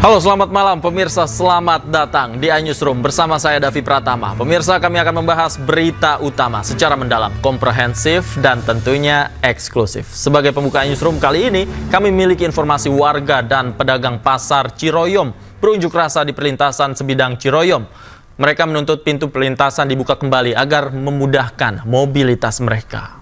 Halo, selamat malam pemirsa, selamat datang di iNewsroom bersama saya Davi Pratama. Pemirsa, kami akan membahas berita utama secara mendalam, komprehensif, dan tentunya eksklusif. Sebagai pembuka iNewsroom kali ini, kami memiliki informasi warga dan pedagang pasar Ciroyom berunjuk rasa di perlintasan sebidang Ciroyom. Mereka menuntut pintu perlintasan dibuka kembali agar memudahkan mobilitas mereka.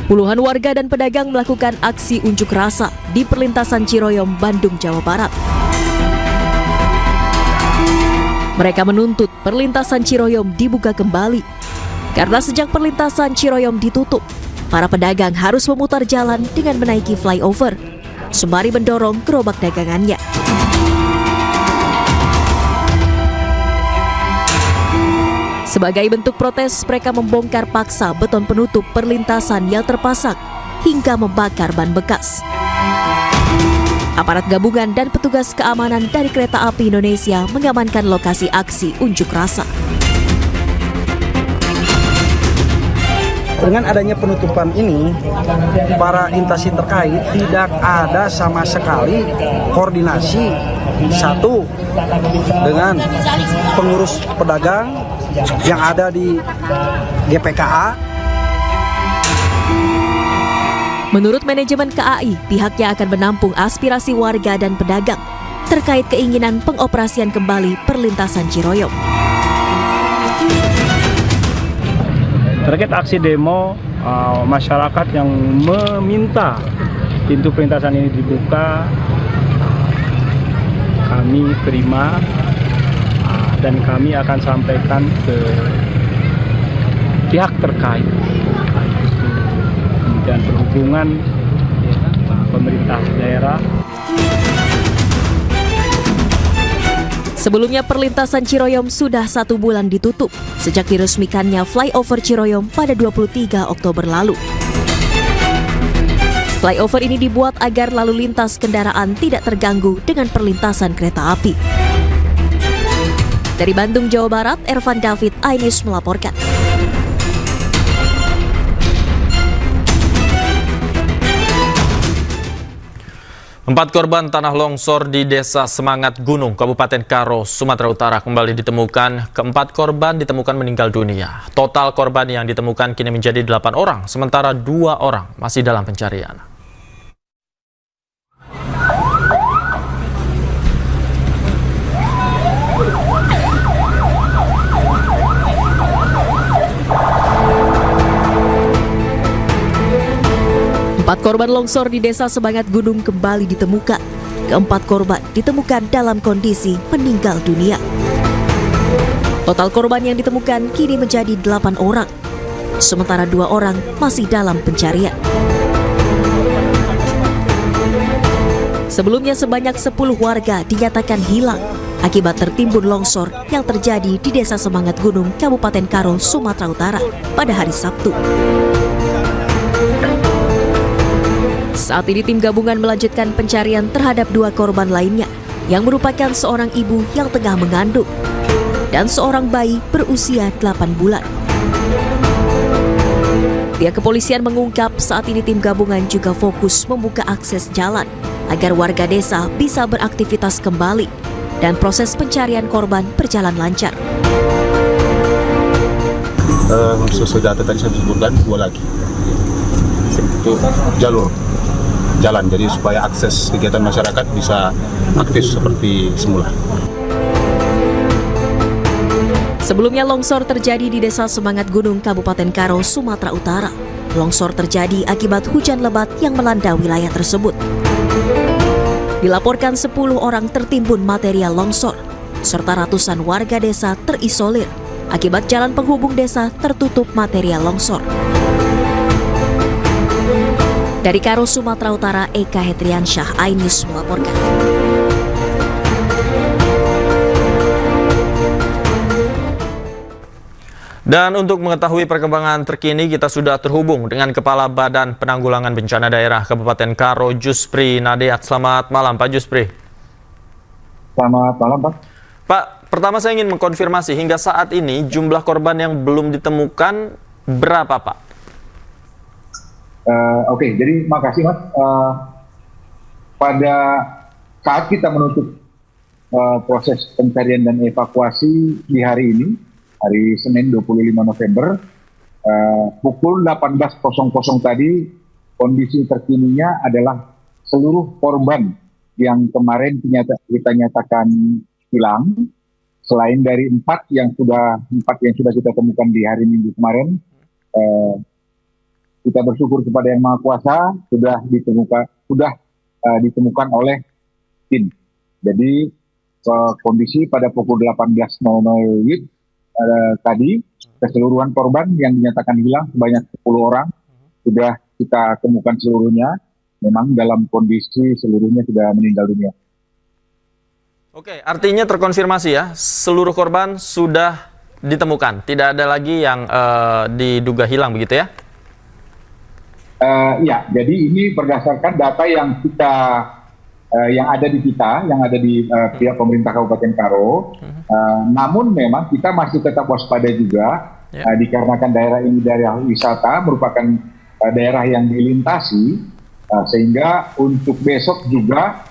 Puluhan warga dan pedagang melakukan aksi unjuk rasa di perlintasan Ciroyom, Bandung, Jawa Barat. Mereka menuntut perlintasan Ciroyom dibuka kembali. Karena sejak perlintasan Ciroyom ditutup, para pedagang harus memutar jalan dengan menaiki flyover, sembari mendorong gerobak dagangannya. Sebagai bentuk protes, mereka membongkar paksa beton penutup perlintasan yang terpasang hingga membakar ban bekas. Aparat gabungan dan petugas keamanan dari Kereta Api Indonesia mengamankan lokasi aksi unjuk rasa. Dengan adanya penutupan ini, para instansi terkait tidak ada sama sekali koordinasi satu dengan pengurus pedagang yang ada di GPKA. Menurut manajemen KAI, pihaknya akan menampung aspirasi warga dan pedagang terkait keinginan pengoperasian kembali perlintasan Ciroyom. Terkait aksi demo masyarakat yang meminta pintu perlintasan ini dibuka, kami terima dan kami akan sampaikan ke pihak terkait, Kementerian Perhubungan, pemerintah daerah. Sebelumnya perlintasan Ciroyom sudah 1 bulan ditutup sejak diresmikannya flyover Ciroyom pada 23 Oktober lalu. Flyover ini dibuat agar lalu lintas kendaraan tidak terganggu dengan perlintasan kereta api. Dari Bandung, Jawa Barat, Ervan David, iNews melaporkan. Empat korban tanah longsor di Desa Semangat Gunung, Kabupaten Karo, Sumatera Utara kembali ditemukan. Keempat korban ditemukan meninggal dunia. Total korban yang ditemukan kini menjadi 8 orang, sementara 2 orang masih dalam pencarian. Empat korban longsor di Desa Semangat Gunung kembali ditemukan. Keempat korban ditemukan dalam kondisi meninggal dunia. Total korban yang ditemukan kini menjadi 8 orang, sementara 2 orang masih dalam pencarian. Sebelumnya sebanyak 10 warga dinyatakan hilang akibat tertimbun longsor yang terjadi di Desa Semangat Gunung, Kabupaten Karo, Sumatera Utara pada hari Sabtu. Saat ini tim gabungan melanjutkan pencarian terhadap 2 korban lainnya yang merupakan seorang ibu yang tengah mengandung dan seorang bayi berusia 8 bulan. Pihak kepolisian mengungkap saat ini tim gabungan juga fokus membuka akses jalan agar warga desa bisa beraktivitas kembali dan proses pencarian korban berjalan lancar. Sudah tadi saya sebutkan 2 lagi. Itu jalur jalan, jadi supaya akses kegiatan masyarakat bisa aktif seperti semula. Sebelumnya longsor terjadi di Desa Semangat Gunung, Kabupaten Karo, Sumatera Utara. Longsor terjadi akibat hujan lebat yang melanda wilayah tersebut. Dilaporkan 10 orang tertimbun material longsor, serta ratusan warga desa terisolir akibat jalan penghubung desa tertutup material longsor. Dari Karo, Sumatera Utara, Eka Hetriansyah, iNews melaporkan. Dan untuk mengetahui perkembangan terkini, kita sudah terhubung dengan Kepala Badan Penanggulangan Bencana Daerah Kabupaten Karo, Juspri Nadeak. Selamat malam, Pak Juspri. Selamat malam, Pak. Pak, pertama saya ingin mengkonfirmasi, hingga saat ini jumlah korban yang belum ditemukan berapa, Pak? Oke, jadi makasih Mas. Pada saat kita menutup proses pencarian dan evakuasi di hari ini, hari Senin 25 November, pukul 18.00 tadi, kondisi terkininya adalah seluruh korban yang kemarin kita nyatakan hilang, selain dari 4 yang sudah kita temukan di hari Minggu kemarin, kita bersyukur kepada Yang Maha Kuasa sudah ditemukan oleh tim. Jadi kondisi pada pukul 18.00 tadi, keseluruhan korban yang dinyatakan hilang sebanyak 10 orang sudah kita temukan seluruhnya. Memang dalam kondisi seluruhnya sudah meninggal dunia. Oke, artinya terkonfirmasi ya, seluruh korban sudah ditemukan, tidak ada lagi yang diduga hilang begitu ya? Ya, jadi ini berdasarkan data yang ada di pihak pemerintah Kabupaten Karo. Namun memang kita masih tetap waspada juga, dikarenakan daerah ini daerah wisata, merupakan daerah yang dilintasi, sehingga untuk besok juga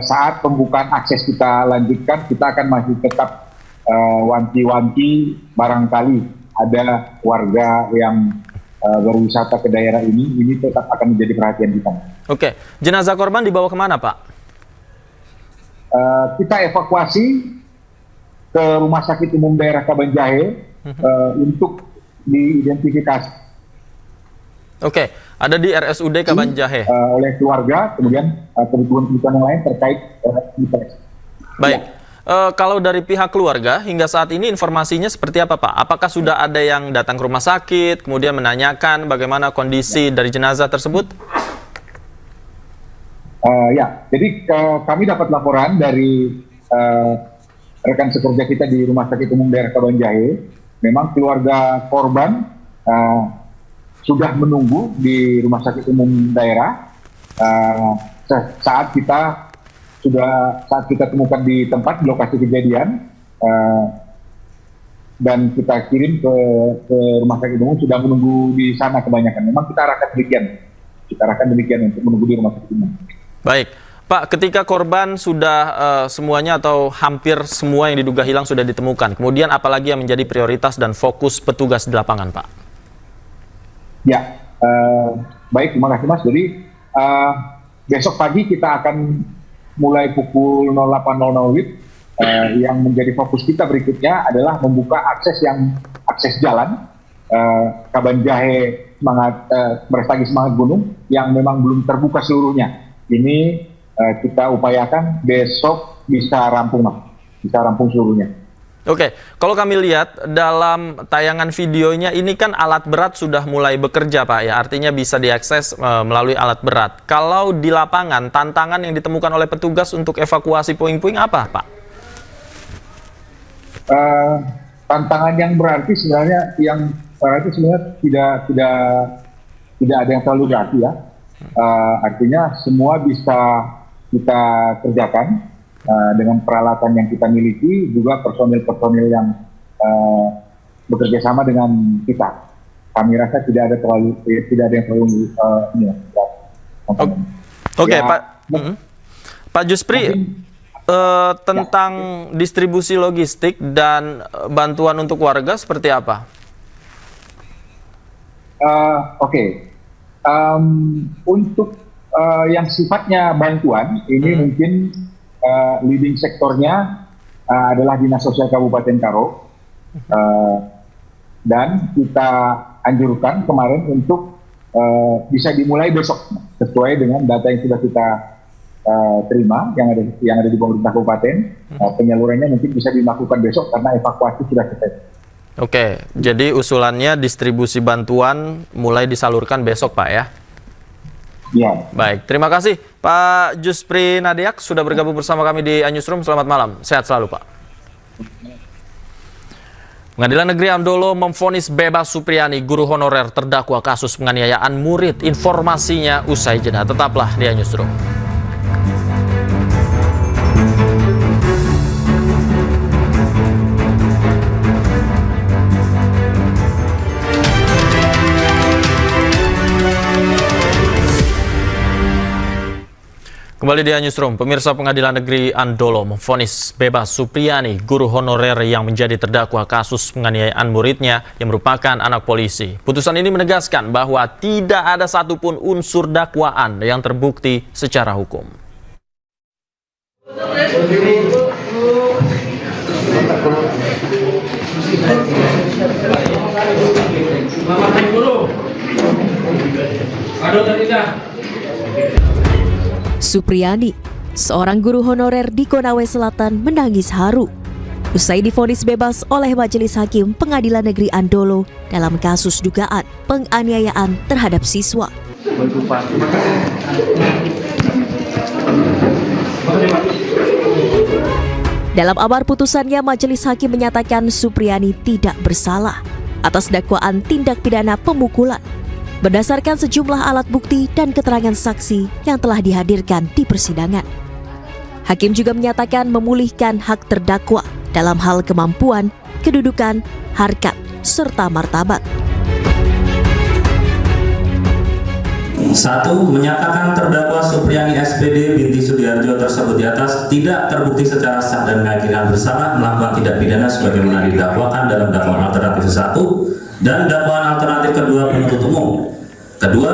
saat pembukaan akses kita lanjutkan, kita akan masih tetap wanti-wanti barangkali ada warga yang berwisata ke daerah ini tetap akan menjadi perhatian kita. Oke, jenazah korban dibawa kemana, Pak? Kita evakuasi ke Rumah Sakit Umum Daerah Kabanjahe untuk diidentifikasi. Oke, ada di RSUD Kabanjahe. Oleh keluarga, kemudian kebutuhan-kebutuhan yang lain terkait Baik. Ya. Kalau dari pihak keluarga, hingga saat ini informasinya seperti apa, Pak? Apakah sudah ada yang datang ke rumah sakit, kemudian menanyakan bagaimana kondisi dari jenazah tersebut? Ya, jadi kami dapat laporan dari rekan sekerja kita di Rumah Sakit Umum Daerah Kabanjahe. Memang keluarga korban sudah menunggu di Rumah Sakit Umum Daerah saat kita temukan di tempat, di lokasi kejadian, dan kita kirim ke Rumah Sakit Umum, sudah menunggu di sana kebanyakan. Memang kita arahkan demikian untuk menunggu di Rumah Sakit Umum. Baik, Pak, ketika korban sudah semuanya atau hampir semua yang diduga hilang sudah ditemukan, kemudian apalagi yang menjadi prioritas dan fokus petugas di lapangan, Pak? Ya, baik, terima kasih Mas. Jadi besok pagi kita akan mulai pukul 08.00 yang menjadi fokus kita berikutnya adalah membuka akses jalan Kabanjahe Brastagi Semangat Gunung yang memang belum terbuka seluruhnya. Ini kita upayakan besok bisa rampung seluruhnya. Oke, kalau kami lihat dalam tayangan videonya ini kan alat berat sudah mulai bekerja, Pak, ya, artinya bisa diakses melalui alat berat. Kalau di lapangan, tantangan yang ditemukan oleh petugas untuk evakuasi puing-puing apa, Pak? Tantangan yang berarti sebenarnya tidak ada yang terlalu berarti ya. Artinya semua bisa kita kerjakan. Dengan peralatan yang kita miliki, juga personil-personil yang bekerja sama dengan kita. Kami rasa tidak ada yang terlalu Oke, Pak. Pak Juspri, tentang distribusi logistik dan bantuan untuk warga seperti apa? Untuk yang sifatnya bantuan, ini mungkin leading sektornya adalah Dinas Sosial Kabupaten Karo, dan kita anjurkan kemarin untuk bisa dimulai besok sesuai dengan data yang sudah kita terima yang ada di pemerintah kabupaten. Penyalurannya mungkin bisa dilakukan besok karena evakuasi sudah selesai. Oke, jadi usulannya distribusi bantuan mulai disalurkan besok, Pak, ya? Ya. Baik, terima kasih Pak Juspri Nadiak sudah bergabung bersama kami di Newsroom. Selamat malam, sehat selalu, Pak. Pengadilan Negeri Andolo memvonis bebas Supriyani, guru honorer terdakwa kasus penganiayaan murid. Informasinya usai jeda. Tetaplah di Newsroom. Kembali di Newsroom, pemirsa, Pengadilan Negeri Andolo memvonis bebas Supriyani, guru honorer yang menjadi terdakwa kasus penganiayaan muridnya yang merupakan anak polisi. Putusan ini menegaskan bahwa tidak ada satupun unsur dakwaan yang terbukti secara hukum. Supriyani, seorang guru honorer di Konawe Selatan, menangis haru usai divonis bebas oleh Majelis Hakim Pengadilan Negeri Andolo dalam kasus dugaan penganiayaan terhadap siswa. Dalam amar putusannya, Majelis Hakim menyatakan Supriyani tidak bersalah atas dakwaan tindak pidana pemukulan berdasarkan sejumlah alat bukti dan keterangan saksi yang telah dihadirkan di persidangan. Hakim juga menyatakan memulihkan hak terdakwa dalam hal kemampuan, kedudukan, harkat, serta martabat. 1. Menyatakan terdakwa Supriyani SPD binti Sudiarjo tersebut di atas tidak terbukti secara sah dan mengakibatkan bersalah melakukan tindak pidana sebagaimana didakwakan dalam dakwaan alternatif 1 dan dakwaan alternatif kedua penuntut umum. Kedua,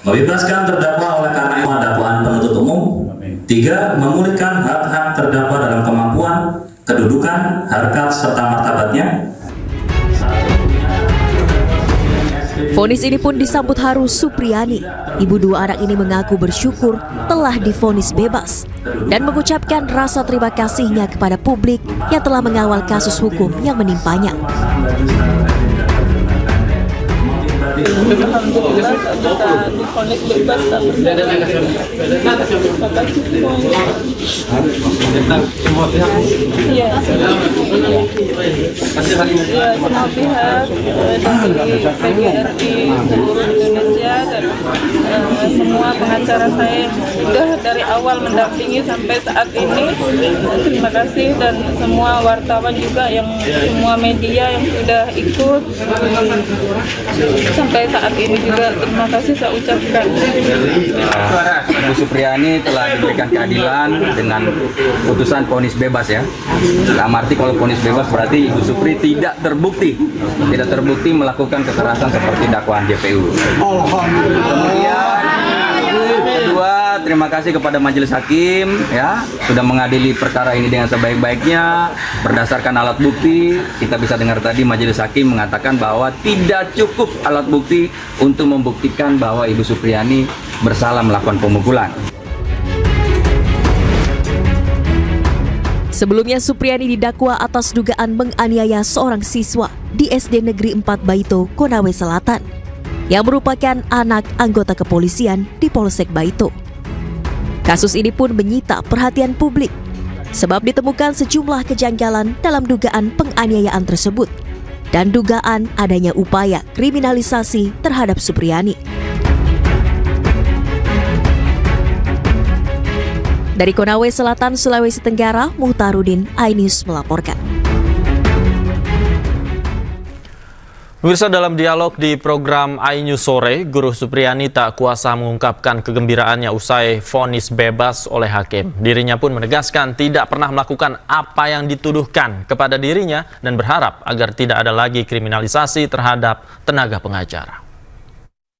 membebaskan terdakwa oleh karena dakwaan penuntut umum. 3. Memulihkan hak-hak terdakwa dalam kemampuan, kedudukan, harkat, serta martabatnya. Vonis ini pun disambut haru Supriyani. Ibu dua anak ini mengaku bersyukur telah divonis bebas dan mengucapkan rasa terima kasihnya kepada publik yang telah mengawal kasus hukum yang menimpanya. Alhamdulillah bisa divonis bebas tak bersalah. Iya, semua pihak dari PGRI seluruh Indonesia dan semua pengacara saya yang sudah dari awal mendampingi sampai saat ini. Terima kasih, dan semua wartawan juga, yang semua media yang sudah ikut sampai saat ini juga terima kasih saya ucapkan. Ibu Supriyani telah diberikan keadilan dengan putusan vonis bebas ya. Dalam arti kalau vonis bebas berarti Ibu Supri tidak terbukti melakukan kekerasan seperti dakwaan JPU. Kemudian kedua, terima kasih kepada Majelis Hakim ya sudah mengadili perkara ini dengan sebaik-baiknya berdasarkan alat bukti. Kita bisa dengar tadi Majelis Hakim mengatakan bahwa tidak cukup alat bukti untuk membuktikan bahwa Ibu Supriyani bersalah melakukan pemukulan. Sebelumnya Supriyani didakwa atas dugaan menganiaya seorang siswa di SD Negeri 4 Baito, Konawe Selatan, yang merupakan anak anggota kepolisian di Polsek Baito. Kasus ini pun menyita perhatian publik sebab ditemukan sejumlah kejanggalan dalam dugaan penganiayaan tersebut dan dugaan adanya upaya kriminalisasi terhadap Supriyani. Dari Konawe Selatan, Sulawesi Tenggara, Muhtarudin, iNews melaporkan. Pemirsa, dalam dialog di program iNews Sore, Guru Supriyani tak kuasa mengungkapkan kegembiraannya usai vonis bebas oleh hakim. Dirinya pun menegaskan tidak pernah melakukan apa yang dituduhkan kepada dirinya dan berharap agar tidak ada lagi kriminalisasi terhadap tenaga pengajar.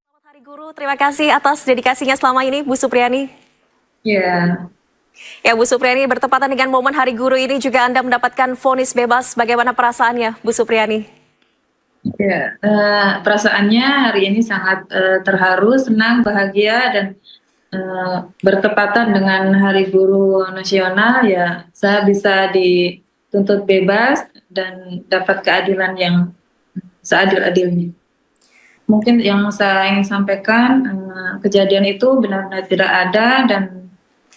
Selamat Hari Guru, terima kasih atas dedikasinya selama ini, Bu Supriyani. Ya. Ya, Bu Supriyani, bertepatan dengan momen Hari Guru ini juga Anda mendapatkan vonis bebas. Bagaimana perasaannya, Bu Supriyani? Ya, perasaannya hari ini sangat terharu, senang, bahagia, dan bertepatan dengan Hari Guru Nasional, ya saya bisa dituntut bebas dan dapat keadilan yang seadil-adilnya. Mungkin yang saya ingin sampaikan, kejadian itu benar-benar tidak ada, dan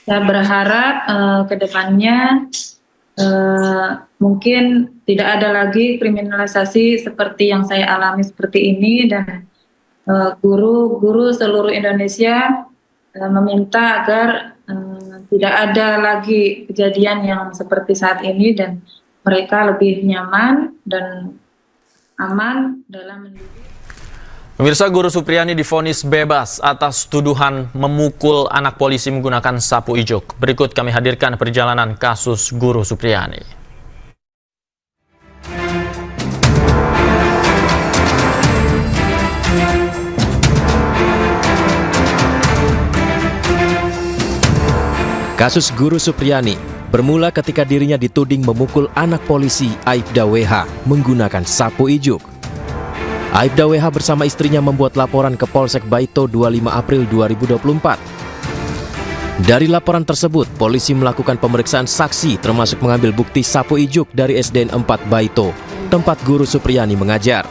saya berharap ke depannya mungkin tidak ada lagi kriminalisasi seperti yang saya alami seperti ini, dan guru-guru seluruh Indonesia meminta agar tidak ada lagi kejadian yang seperti saat ini, dan mereka lebih nyaman dan aman dalam mendidik. Pemirsa, Guru Supriyani divonis bebas atas tuduhan memukul anak polisi menggunakan sapu ijuk. Berikut kami hadirkan perjalanan kasus Guru Supriyani. Kasus Guru Supriyani bermula ketika dirinya dituding memukul anak polisi Aibda WH menggunakan sapu ijuk. Aibda WH bersama istrinya membuat laporan ke Polsek Baito 25 April 2024. Dari laporan tersebut, polisi melakukan pemeriksaan saksi termasuk mengambil bukti sapu ijuk dari SDN 4 Baito, tempat Guru Supriyani mengajar.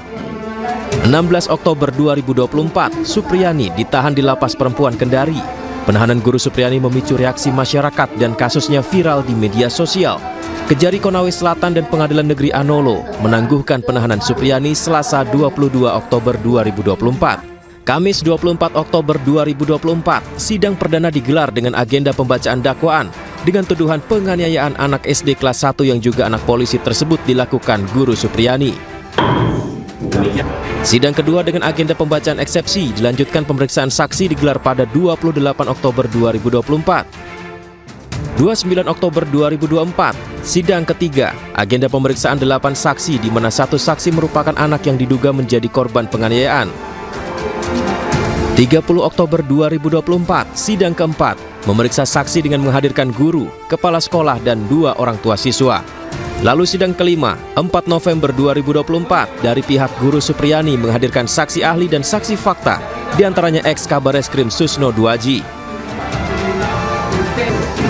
16 Oktober 2024, Supriyani ditahan di Lapas Perempuan Kendari. Penahanan Guru Supriyani memicu reaksi masyarakat dan kasusnya viral di media sosial. Kejari Konawe Selatan dan Pengadilan Negeri Anolo menangguhkan penahanan Supriyani Selasa 22 Oktober 2024. Kamis 24 Oktober 2024, sidang perdana digelar dengan agenda pembacaan dakwaan dengan tuduhan penganiayaan anak SD kelas 1 yang juga anak polisi tersebut dilakukan Guru Supriyani. Sidang kedua dengan agenda pembacaan eksepsi dilanjutkan pemeriksaan saksi digelar pada 28 Oktober 2024. 29 Oktober 2024, sidang ketiga, agenda pemeriksaan 8 saksi di mana satu saksi merupakan anak yang diduga menjadi korban penganiayaan. 30 Oktober 2024, sidang keempat, memeriksa saksi dengan menghadirkan guru, kepala sekolah, dan 2 orang tua siswa. Lalu sidang kelima, 4 November 2024, dari pihak Guru Supriyani menghadirkan saksi ahli dan saksi fakta, diantaranya ex-Kabareskrim Susno Duaji.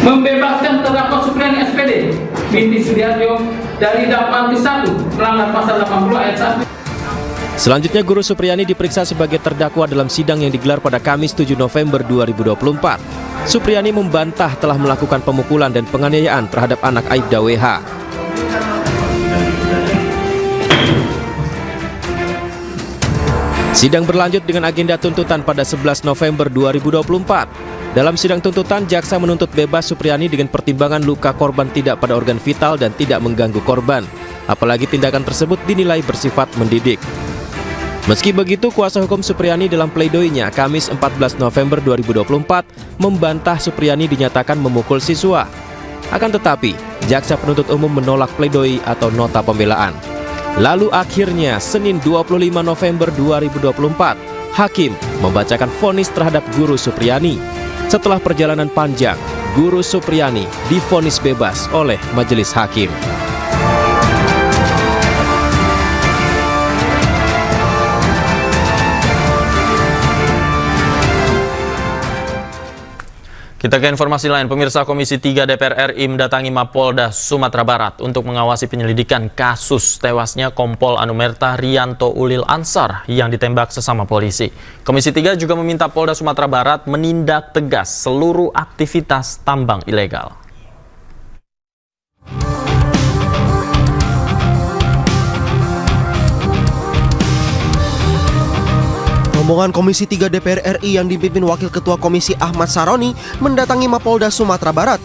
Membebaskan terdakwa Supriyani SPD binti Sudiarjo dari dakwaan ke-1 melanggar pasal 80 ayat 1. Selanjutnya Guru Supriyani diperiksa sebagai terdakwa dalam sidang yang digelar pada Kamis 7 November 2024. Supriyani membantah telah melakukan pemukulan dan penganiayaan terhadap anak Aibda WH. Sidang berlanjut dengan agenda tuntutan pada 11 November 2024. Dalam sidang tuntutan, jaksa menuntut bebas Supriyani dengan pertimbangan luka korban tidak pada organ vital dan tidak mengganggu korban. Apalagi tindakan tersebut dinilai bersifat mendidik. Meski begitu, kuasa hukum Supriyani dalam pleidoinya Kamis 14 November 2024 membantah Supriyani dinyatakan memukul siswa. Akan tetapi, jaksa penuntut umum menolak pledoi atau nota pembelaan. Lalu akhirnya, Senin 25 November 2024, hakim membacakan vonis terhadap Guru Supriyani. Setelah perjalanan panjang, Guru Supriyani divonis bebas oleh majelis hakim. Kita ke informasi lain. Pemirsa, Komisi 3 DPR RI mendatangi Mapolda Sumatera Barat untuk mengawasi penyelidikan kasus tewasnya Kompol Anumerta Rianto Ulil Ansar yang ditembak sesama polisi. Komisi 3 juga meminta Polda Sumatera Barat menindak tegas seluruh aktivitas tambang ilegal. Rombongan Komisi 3 DPR RI yang dipimpin Wakil Ketua Komisi Ahmad Saroni mendatangi Mapolda Sumatera Barat.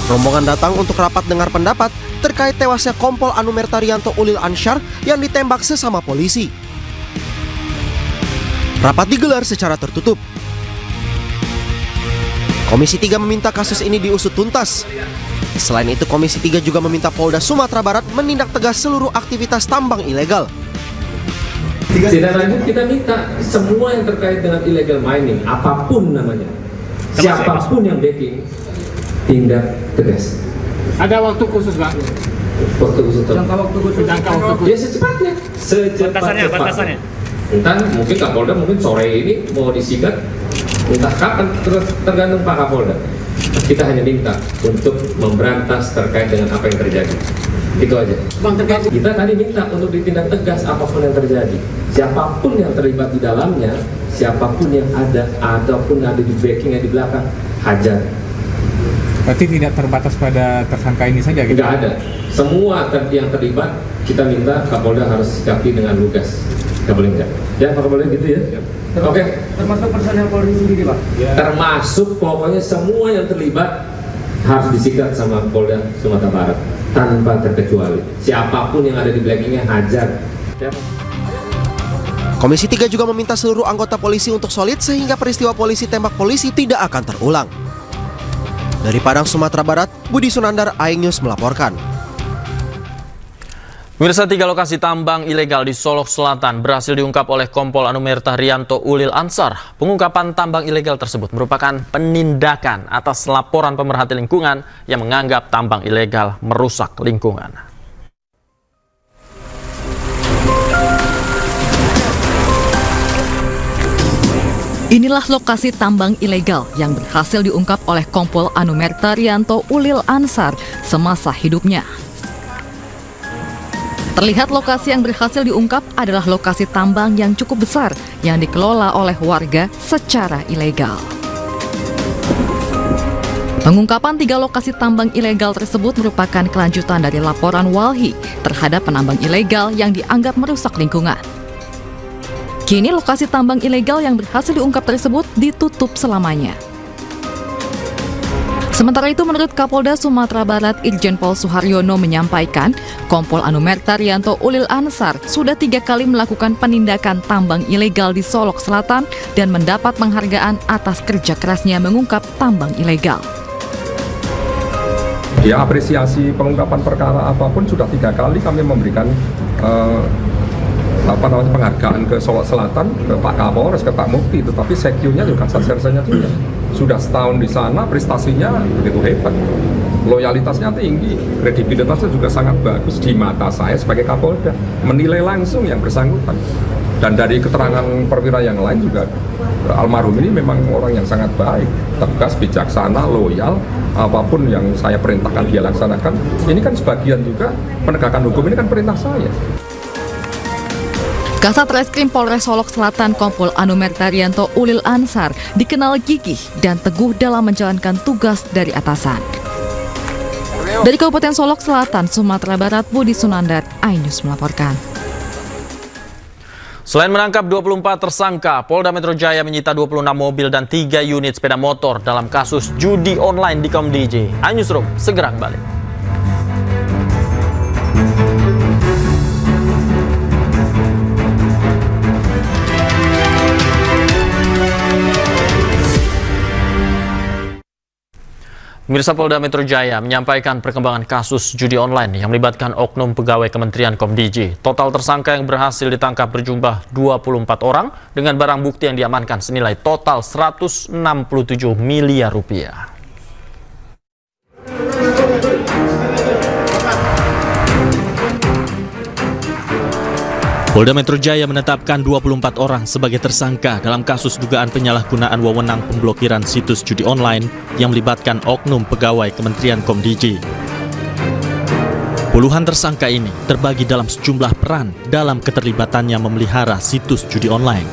Rombongan datang untuk rapat dengar pendapat terkait tewasnya Kompol Anumerta Rianto Ulil Ansar yang ditembak sesama polisi. Rapat digelar secara tertutup. Komisi 3 meminta kasus ini diusut tuntas. Selain itu, Komisi 3 juga meminta Polda Sumatera Barat menindak tegas seluruh aktivitas tambang ilegal. Tidak lanjut, kita minta semua yang terkait dengan illegal mining, apapun namanya, siapapun yang backing, tindak tegas. Ada waktu khusus, Pak? Waktu khusus. Jangka waktu khusus. Ya secepatnya. Batasannya. Entah mungkin Kapolda mungkin sore ini mau disikat, entah kapan, tergantung Pak Kapolda. Kita hanya minta untuk memberantas terkait dengan apa yang terjadi. Itu aja. Kita tadi minta untuk ditindak tegas apapun yang terjadi. Siapapun yang terlibat di dalamnya, siapapun yang ada ataupun ada di backingnya di belakang, hajar. Berarti tidak terbatas pada tersangka ini saja gitu? Tidak ada. Semua yang terlibat kita minta Kapolda harus sikapi dengan lugas. Tidak boleh enggak. Ya Pak Kapolda gitu ya. Oke. Termasuk personel Polri sendiri, Pak? Ya. Termasuk pokoknya semua yang terlibat harus disikat sama Polda Sumatera Barat tanpa terkecuali. Siapapun yang ada di backingnya hajar. Ya. Komisi 3 juga meminta seluruh anggota polisi untuk solid sehingga peristiwa polisi tembak polisi tidak akan terulang. Dari Padang, Sumatera Barat, Budi Sunandar, Aing News melaporkan. Pemirsa, 3 lokasi tambang ilegal di Solok Selatan berhasil diungkap oleh Kompol Anumerta Rianto Ulil Ansar. Pengungkapan tambang ilegal tersebut merupakan penindakan atas laporan pemerhati lingkungan yang menganggap tambang ilegal merusak lingkungan. Inilah lokasi tambang ilegal yang berhasil diungkap oleh Kompol Anumerta Rianto Ulil Ansar semasa hidupnya. Terlihat lokasi yang berhasil diungkap adalah lokasi tambang yang cukup besar yang dikelola oleh warga secara ilegal. Pengungkapan 3 lokasi tambang ilegal tersebut merupakan kelanjutan dari laporan Walhi terhadap penambang ilegal yang dianggap merusak lingkungan. Kini lokasi tambang ilegal yang berhasil diungkap tersebut ditutup selamanya. Sementara itu, menurut Kapolda Sumatera Barat Irjen Pol Suharyono menyampaikan, Kompol Anumerta Rianto Ulil Ansar sudah 3 kali melakukan penindakan tambang ilegal di Solok Selatan dan mendapat penghargaan atas kerja kerasnya mengungkap tambang ilegal. Ya, apresiasi pengungkapan perkara apapun sudah 3 kali kami memberikan penghargaan ke Solok Selatan, ke Pak Kapolres, ke Pak Mufti, tetapi sekjunya juga Satsersanya juga sudah setahun di sana, prestasinya begitu hebat, loyalitasnya tinggi, kredibilitasnya juga sangat bagus di mata saya sebagai Kapolda, menilai langsung yang bersangkutan. Dan dari keterangan perwira yang lain juga almarhum ini memang orang yang sangat baik, tegas, bijaksana, loyal, apapun yang saya perintahkan dia laksanakan. Ini kan sebagian juga penegakan hukum ini kan perintah saya. Kasat Reskrim Polres Solok Selatan Kompol Anumerta Rianto Ulil Ansar dikenal gigih dan teguh dalam menjalankan tugas dari atasan. Dari Kabupaten Solok Selatan, Sumatera Barat, Budi Sunandar, Aing News melaporkan. Selain menangkap 24 tersangka, Polda Metro Jaya menyita 26 mobil dan 3 unit sepeda motor dalam kasus judi online di KomDJ. Aing Newsroom segera kembali. Pemirsa, Polda Metro Jaya menyampaikan perkembangan kasus judi online yang melibatkan oknum pegawai Kementerian KomDJ. Total tersangka yang berhasil ditangkap berjumlah 24 orang dengan barang bukti yang diamankan senilai total 167 miliar rupiah. Polda Metro Jaya menetapkan 24 orang sebagai tersangka dalam kasus dugaan penyalahgunaan wewenang pemblokiran situs judi online yang melibatkan oknum pegawai Kementerian KomDJ. Puluhan tersangka ini terbagi dalam sejumlah peran dalam keterlibatannya memelihara situs judi online.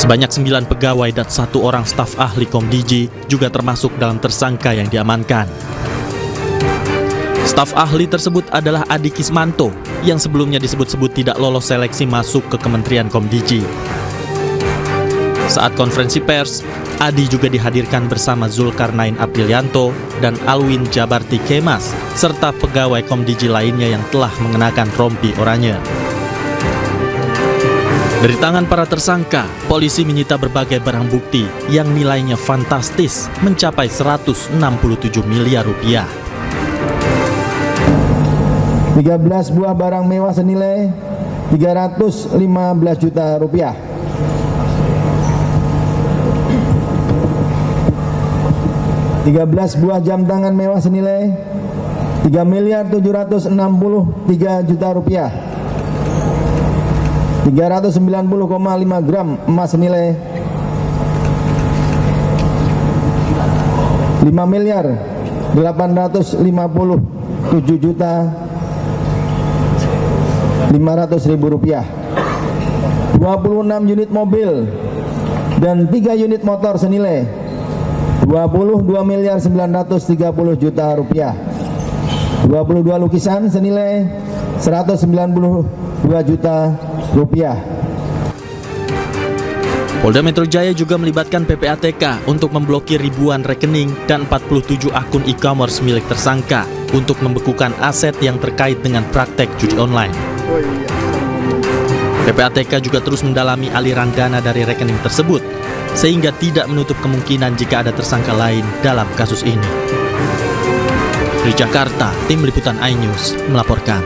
Sebanyak 9 pegawai dan 1 orang staf ahli KomDJ juga termasuk dalam tersangka yang diamankan. Staf ahli tersebut adalah Adi Kismanto yang sebelumnya disebut-sebut tidak lolos seleksi masuk ke Kementerian KomDJ. Saat konferensi pers, Adi juga dihadirkan bersama Zulkarnain Aprilianto dan Alwin Jabarti Kemas, serta pegawai KomDJ lainnya yang telah mengenakan rompi oranye. Dari tangan para tersangka, polisi menyita berbagai barang bukti yang nilainya fantastis mencapai 167 miliar rupiah. 13 buah barang mewah senilai 315 juta rupiah. 13 buah jam tangan mewah senilai 3.763 juta rupiah. 390,5 gram emas senilai 5.857 juta 500.000 rupiah. 26 unit mobil dan 3 unit motor senilai 22.930 juta rupiah. 22 lukisan senilai 192 juta rupiah. Polda Metro Jaya juga melibatkan PPATK untuk memblokir ribuan rekening dan 47 akun e-commerce milik tersangka untuk membekukan aset yang terkait dengan praktek judi online. PPATK juga terus mendalami aliran dana dari rekening tersebut, sehingga tidak menutup kemungkinan jika ada tersangka lain dalam kasus ini. Di Jakarta, Tim Liputan iNews melaporkan.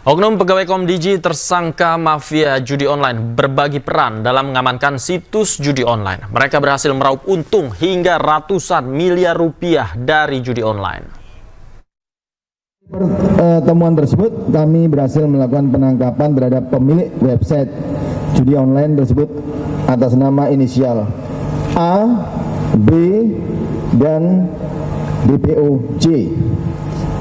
Oknum pegawai Komdiji tersangka mafia judi online berbagi peran dalam mengamankan situs judi online. Mereka berhasil meraup untung hingga ratusan miliar rupiah dari judi online. Pertemuan tersebut kami berhasil melakukan penangkapan terhadap pemilik website judi online tersebut atas nama inisial A, B, dan DPO C.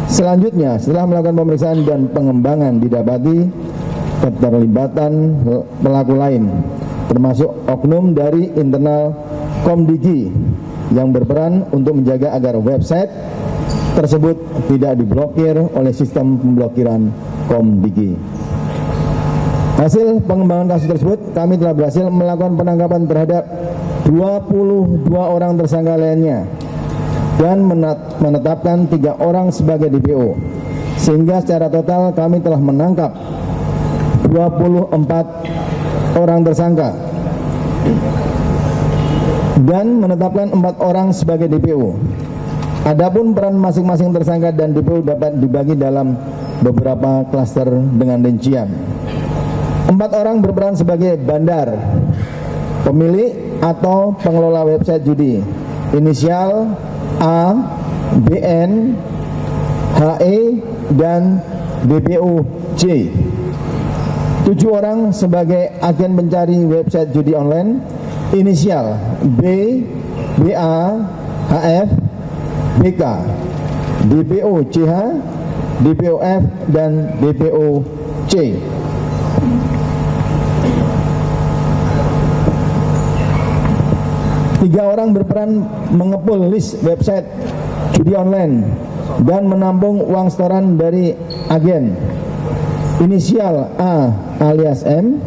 Selanjutnya, setelah melakukan pemeriksaan dan pengembangan, didapati keterlibatan pelaku lain, termasuk oknum dari internal Komdigi yang berperan untuk menjaga agar website tersebut tidak diblokir oleh sistem pemblokiran Komdigi. Hasil pengembangan kasus tersebut, kami telah berhasil melakukan penangkapan terhadap 22 orang tersangka lainnya dan menetapkan 3 orang sebagai DPO, sehingga secara total kami telah menangkap 24 orang tersangka dan menetapkan 4 orang sebagai DPO. Adapun peran masing-masing tersangka dan DPO dapat dibagi dalam beberapa klaster dengan rincian. 4 orang berperan sebagai bandar, pemilik atau pengelola website judi, inisial A, BN, HE, dan DPO C. 7 orang sebagai agen pencari website judi online, inisial B, BA, HF, BK, DPO CH, DPO F, dan DPO C. Tiga orang berperan mengepul list website judi online dan menampung uang setoran dari agen, inisial A alias M,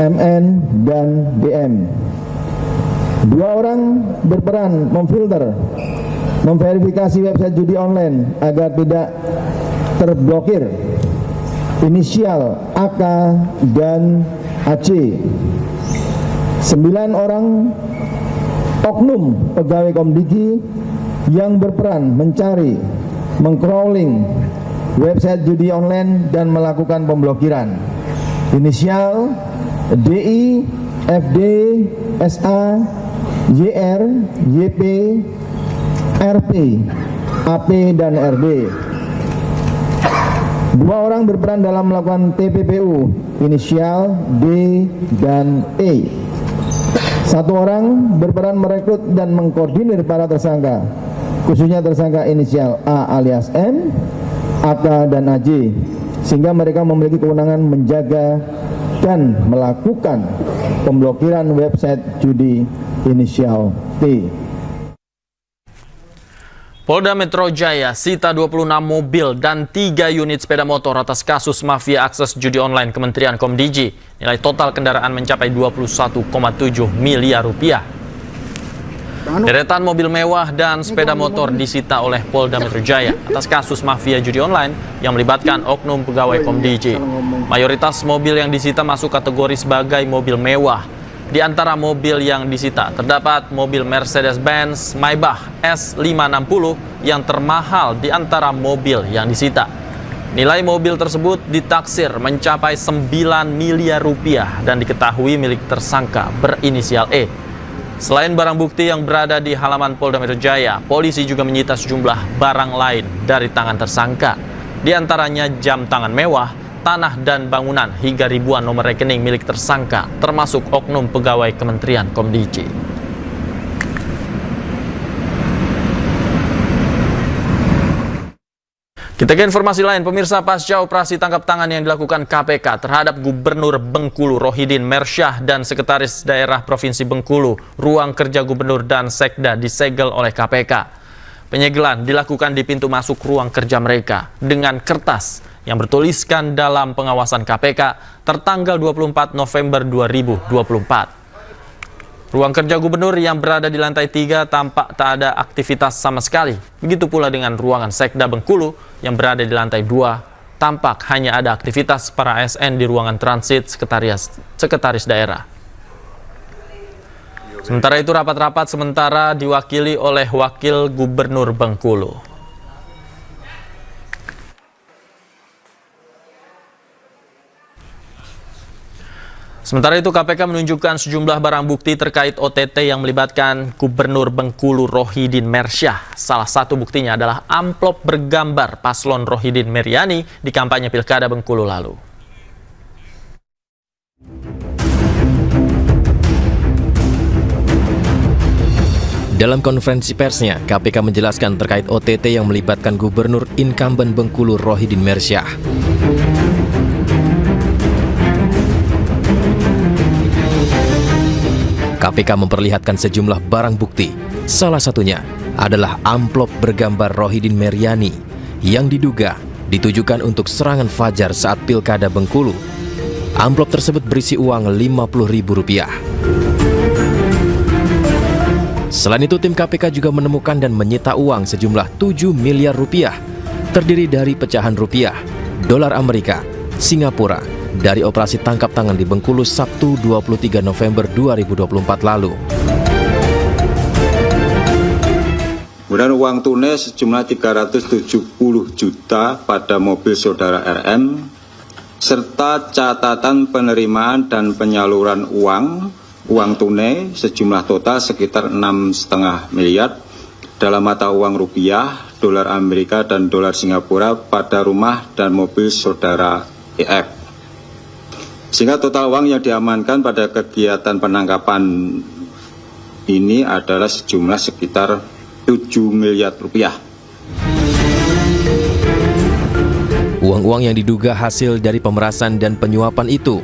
MN, dan DM. 2 orang berperan memfilter, memverifikasi website judi online agar tidak terblokir, inisial AK dan AC. 9 orang oknum pegawai Komdigi yang berperan mencari, mengcrawling website judi online dan melakukan pemblokiran, inisial DI, FD, SA, YR, YP, RP, AP, dan RD. 2 orang berperan dalam melakukan TPPU, inisial D dan E. 1 orang berperan merekrut dan mengkoordinir para tersangka, khususnya tersangka inisial A alias M, AK, dan AJ, sehingga mereka memiliki kewenangan menjaga dan melakukan pemblokiran website judi inisial T. Polda Metro Jaya sita 26 mobil dan 3 unit sepeda motor atas kasus mafia akses judi online Kementerian Komdiji. Nilai total kendaraan mencapai 21,7 miliar rupiah. Deretan mobil mewah dan sepeda motor disita oleh Polda Metro Jaya atas kasus mafia judi online yang melibatkan oknum pegawai Komdiji. Mayoritas mobil yang disita masuk kategori sebagai mobil mewah. Di antara mobil yang disita terdapat mobil Mercedes-Benz Maybach S560 yang termahal di antara mobil yang disita. Nilai mobil tersebut ditaksir mencapai 9 miliar rupiah dan diketahui milik tersangka berinisial E. Selain barang bukti yang berada di halaman Polda Metro Jaya, polisi juga menyita sejumlah barang lain dari tangan tersangka. Di antaranya jam tangan mewah, tanah dan bangunan, hingga ribuan nomor rekening milik tersangka, termasuk oknum pegawai Kementerian Komdiji. Kita ke informasi lain, pemirsa. Pasca operasi tangkap tangan yang dilakukan KPK terhadap Gubernur Bengkulu Rohidin Mersyah dan Sekretaris Daerah Provinsi Bengkulu, ruang kerja Gubernur dan Sekda disegel oleh KPK. Penyegelan dilakukan di pintu masuk ruang kerja mereka dengan kertas yang bertuliskan dalam pengawasan KPK tertanggal 24 November 2024. Ruang kerja gubernur yang berada di lantai 3 tampak tak ada aktivitas sama sekali. Begitu pula dengan ruangan Sekda Bengkulu yang berada di lantai 2, tampak hanya ada aktivitas para ASN di ruangan transit sekretaris daerah. Sementara itu rapat-rapat sementara diwakili oleh Wakil Gubernur Bengkulu. Sementara itu KPK menunjukkan sejumlah barang bukti terkait OTT yang melibatkan Gubernur Bengkulu Rohidin Mersyah. Salah satu buktinya adalah amplop bergambar paslon Rohidin Meriani di kampanye Pilkada Bengkulu lalu. Dalam konferensi persnya, KPK menjelaskan terkait OTT yang melibatkan Gubernur incumbent Bengkulu Rohidin Mersyah. KPK memperlihatkan sejumlah barang bukti. Salah satunya adalah amplop bergambar Rohidin Meriani yang diduga ditujukan untuk serangan fajar saat Pilkada Bengkulu. Amplop tersebut berisi uang Rp50.000. Selain itu, tim KPK juga menemukan dan menyita uang sejumlah 7 miliar rupiah, terdiri dari pecahan rupiah, dolar Amerika, Singapura, dari operasi tangkap tangan di Bengkulu Sabtu 23 November 2024 lalu. Kemudian uang tunai sejumlah 370 juta pada mobil saudara RM, serta catatan penerimaan dan penyaluran uang tunai sejumlah total sekitar 6,5 miliar dalam mata uang rupiah, dolar Amerika, dan dolar Singapura pada rumah dan mobil saudara EF. Sehingga total uang yang diamankan pada kegiatan penangkapan ini adalah sejumlah sekitar 7 miliar rupiah. Uang-uang yang diduga hasil dari pemerasan dan penyuapan itu,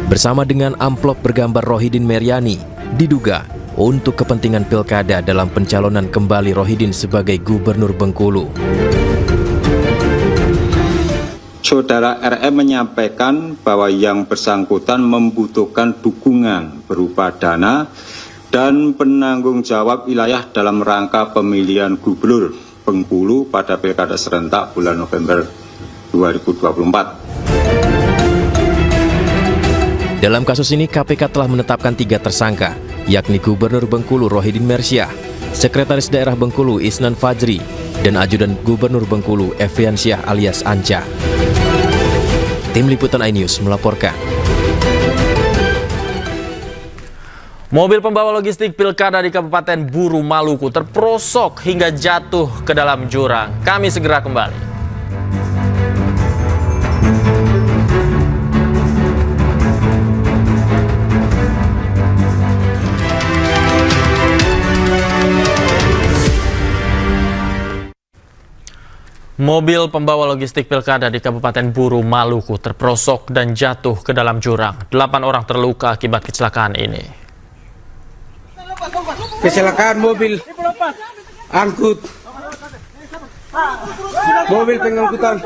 bersama dengan amplop bergambar Rohidin Meriani, diduga untuk kepentingan pilkada dalam pencalonan kembali Rohidin sebagai Gubernur Bengkulu. Saudara RM menyampaikan bahwa yang bersangkutan membutuhkan dukungan berupa dana dan penanggung jawab wilayah dalam rangka pemilihan Gubernur Bengkulu pada Pilkada serentak bulan November 2024. Dalam kasus ini, KPK telah menetapkan 3 tersangka, yakni Gubernur Bengkulu Rohidin Mersyah, Sekretaris Daerah Bengkulu Isnan Fajri, dan Ajudan Gubernur Bengkulu Eviansyah alias Anca. Tim Liputan iNews melaporkan. Mobil pembawa logistik pilkada di Kabupaten Buru, Maluku terperosok hingga jatuh ke dalam jurang. Kami segera kembali. Mobil pembawa logistik pilkada di Kabupaten Buru, Maluku terperosok dan jatuh ke dalam jurang. 8 orang terluka akibat kecelakaan ini. Kecelakaan mobil angkut, mobil pengangkutan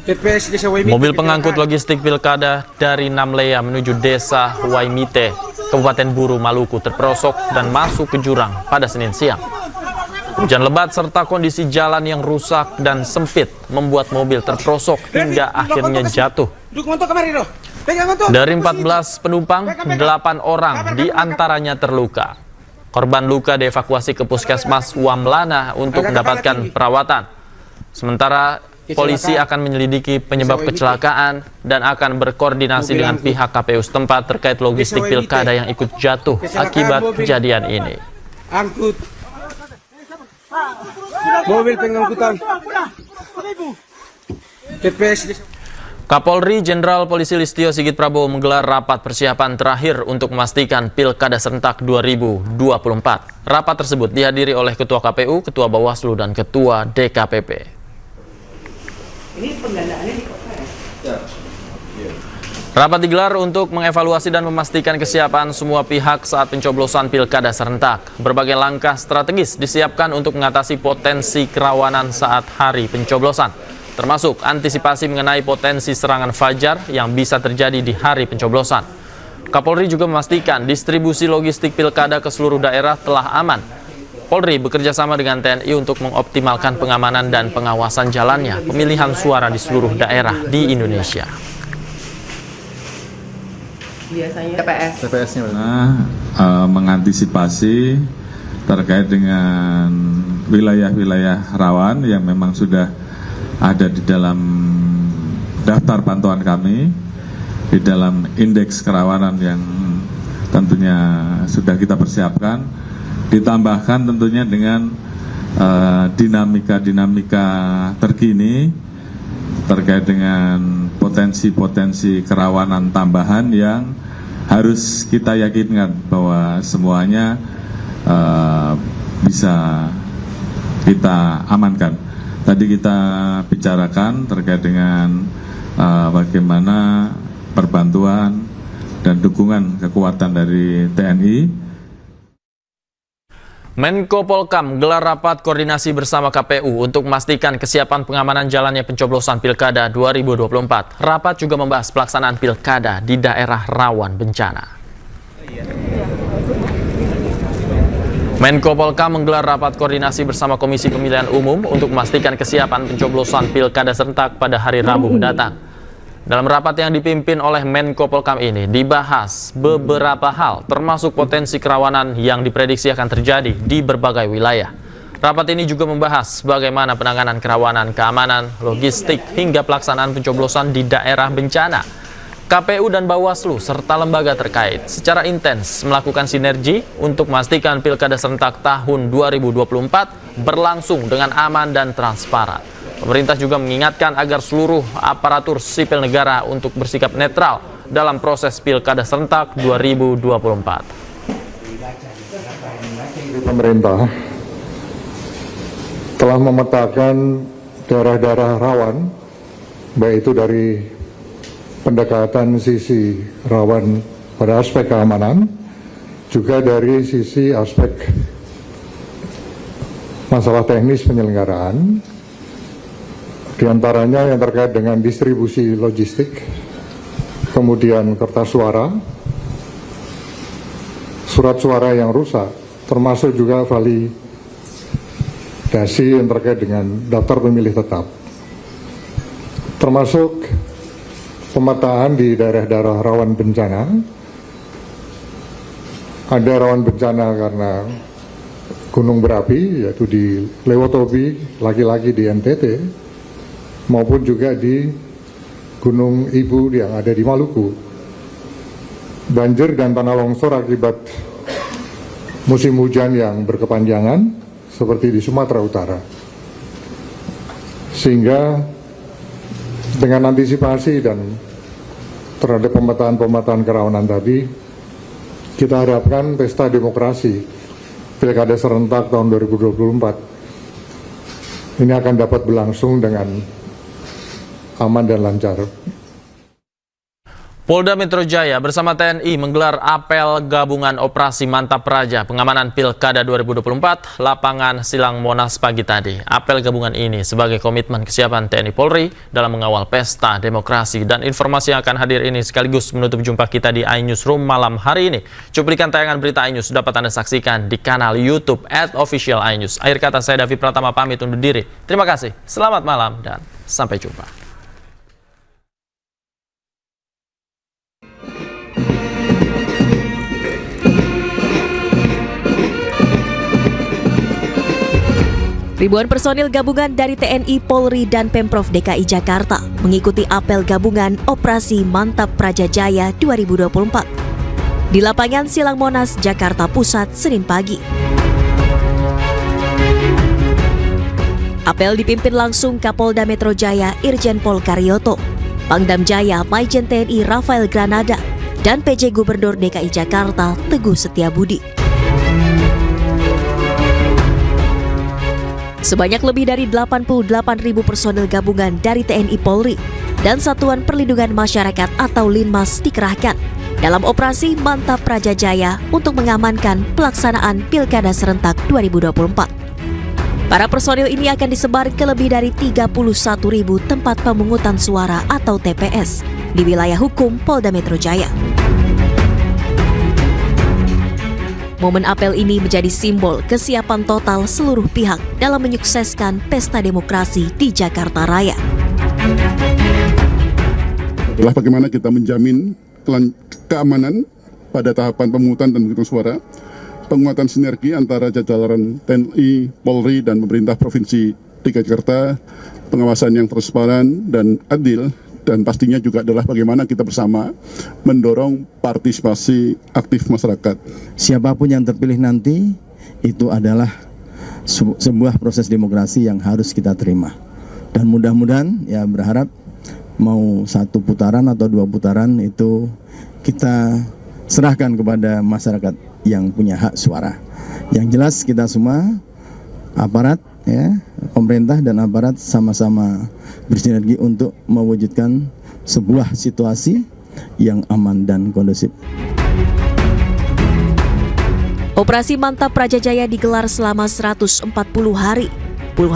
TPS Desa Waimite. Mobil pengangkut logistik pilkada dari Namlea menuju Desa Waimite, Kabupaten Buru, Maluku terperosok dan masuk ke jurang pada Senin siang. Hujan lebat serta kondisi jalan yang rusak dan sempit membuat mobil terperosok hingga akhirnya jatuh. Dari 14 penumpang, 8 orang diantaranya terluka. Korban luka dievakuasi ke Puskesmas Wamlana untuk mendapatkan perawatan. Sementara polisi akan menyelidiki penyebab kecelakaan dan akan berkoordinasi dengan pihak KPU setempat terkait logistik pilkada yang ikut jatuh akibat kejadian ini. Angkut mobil pengangkutan TPS. Kapolri Jenderal Polisi Listio Sigit Prabowo menggelar rapat persiapan terakhir untuk memastikan Pilkada serentak 2024. Rapat tersebut dihadiri oleh Ketua KPU, Ketua Bawaslu, dan Ketua DKPP. Ini penggandaannya di kota ya? Rapat digelar untuk mengevaluasi dan memastikan kesiapan semua pihak saat pencoblosan Pilkada serentak. Berbagai langkah strategis disiapkan untuk mengatasi potensi kerawanan saat hari pencoblosan, termasuk antisipasi mengenai potensi serangan fajar yang bisa terjadi di hari pencoblosan. Kapolri juga memastikan distribusi logistik pilkada ke seluruh daerah telah aman. Polri bekerja sama dengan TNI untuk mengoptimalkan pengamanan dan pengawasan jalannya pemilihan suara di seluruh daerah di Indonesia. Biasanya TPS-nya mengantisipasi terkait dengan wilayah-wilayah rawan yang memang sudah ada di dalam daftar pantauan kami, di dalam indeks kerawanan yang tentunya sudah kita persiapkan, ditambahkan tentunya dengan dinamika-dinamika terkini terkait dengan potensi-potensi kerawanan tambahan yang harus kita yakinkan bahwa semuanya bisa kita amankan. Tadi kita bicarakan terkait dengan bagaimana perbantuan dan dukungan kekuatan dari TNI. Menko Polkam gelar rapat koordinasi bersama KPU untuk memastikan kesiapan pengamanan jalannya pencoblosan Pilkada 2024. Rapat juga membahas pelaksanaan Pilkada di daerah rawan bencana. Menko Polkam menggelar rapat koordinasi bersama Komisi Pemilihan Umum untuk memastikan kesiapan pencoblosan Pilkada serentak pada hari Rabu mendatang. Dalam rapat yang dipimpin oleh Menko Polkam ini dibahas beberapa hal, termasuk potensi kerawanan yang diprediksi akan terjadi di berbagai wilayah. Rapat ini juga membahas bagaimana penanganan kerawanan, keamanan, logistik, hingga pelaksanaan pencoblosan di daerah bencana. KPU dan Bawaslu serta lembaga terkait secara intens melakukan sinergi untuk memastikan Pilkada serentak tahun 2024 berlangsung dengan aman dan transparan. Pemerintah juga mengingatkan agar seluruh aparatur sipil negara untuk bersikap netral dalam proses Pilkada serentak 2024. Pemerintah telah memetakan daerah-daerah rawan, baik itu dari pendekatan sisi rawan pada aspek keamanan, juga dari sisi aspek masalah teknis penyelenggaraan, di antaranya yang terkait dengan distribusi logistik, kemudian kertas suara, surat suara yang rusak, termasuk juga validasi yang terkait dengan daftar pemilih tetap, termasuk pemetaan di daerah-daerah rawan bencana. Ada rawan bencana karena gunung berapi, yaitu di Lewotobi, lagi-lagi di NTT, maupun juga di Gunung Ibu yang ada di Maluku. Banjir dan tanah longsor akibat musim hujan yang berkepanjangan seperti di Sumatera Utara. Sehingga dengan antisipasi dan terhadap pemetaan-pemetaan kerawanan tadi, kita harapkan pesta demokrasi Pilkada serentak tahun 2024 ini akan dapat berlangsung dengan aman dan lancar. Polda Metro Jaya bersama TNI menggelar apel gabungan operasi Mantap Praja pengamanan Pilkada 2024 lapangan Silang Monas pagi tadi. Apel gabungan ini sebagai komitmen kesiapan TNI Polri dalam mengawal pesta demokrasi, dan informasi yang akan hadir ini sekaligus menutup jumpa kita di iNewsroom malam hari ini. Cuplikan tayangan berita iNews dapat Anda saksikan di kanal YouTube @official iNews. Akhir kata, saya Davi Pratama pamit undur diri. Terima kasih, selamat malam dan sampai jumpa. Ribuan personil gabungan dari TNI, Polri, dan Pemprov DKI Jakarta mengikuti apel gabungan Operasi Mantap Praja Jaya 2024 di lapangan Silang Monas, Jakarta Pusat, Senin pagi. Apel dipimpin langsung Kapolda Metro Jaya Irjen Pol Karyoto, Pangdam Jaya Maijen TNI Rafael Granada, dan PJ Gubernur DKI Jakarta Teguh Setiabudi. Sebanyak lebih dari 88.000 personel gabungan dari TNI Polri dan Satuan Perlindungan Masyarakat atau Linmas dikerahkan dalam operasi Mantap Praja Jaya untuk mengamankan pelaksanaan Pilkada serentak 2024. Para personil ini akan disebar ke lebih dari 31.000 tempat pemungutan suara atau TPS di wilayah hukum Polda Metro Jaya. Momen apel ini menjadi simbol kesiapan total seluruh pihak dalam menyukseskan pesta demokrasi di Jakarta Raya. Adalah bagaimana kita menjamin keamanan pada tahapan pemungutan dan penghitungan suara, penguatan sinergi antara jajaran TNI, Polri, dan pemerintah Provinsi DKI Jakarta, pengawasan yang transparan dan adil, dan pastinya juga adalah bagaimana kita bersama mendorong partisipasi aktif masyarakat. Siapapun yang terpilih nanti itu adalah sebuah proses demokrasi yang harus kita terima. Dan mudah-mudahan ya berharap mau 1 putaran atau 2 putaran itu kita serahkan kepada masyarakat yang punya hak suara. Yang jelas kita semua aparat ya, pemerintah dan aparat sama-sama bersinergi untuk mewujudkan sebuah situasi yang aman dan kondusif. Operasi Mantap Praja Jaya digelar selama 140 hari.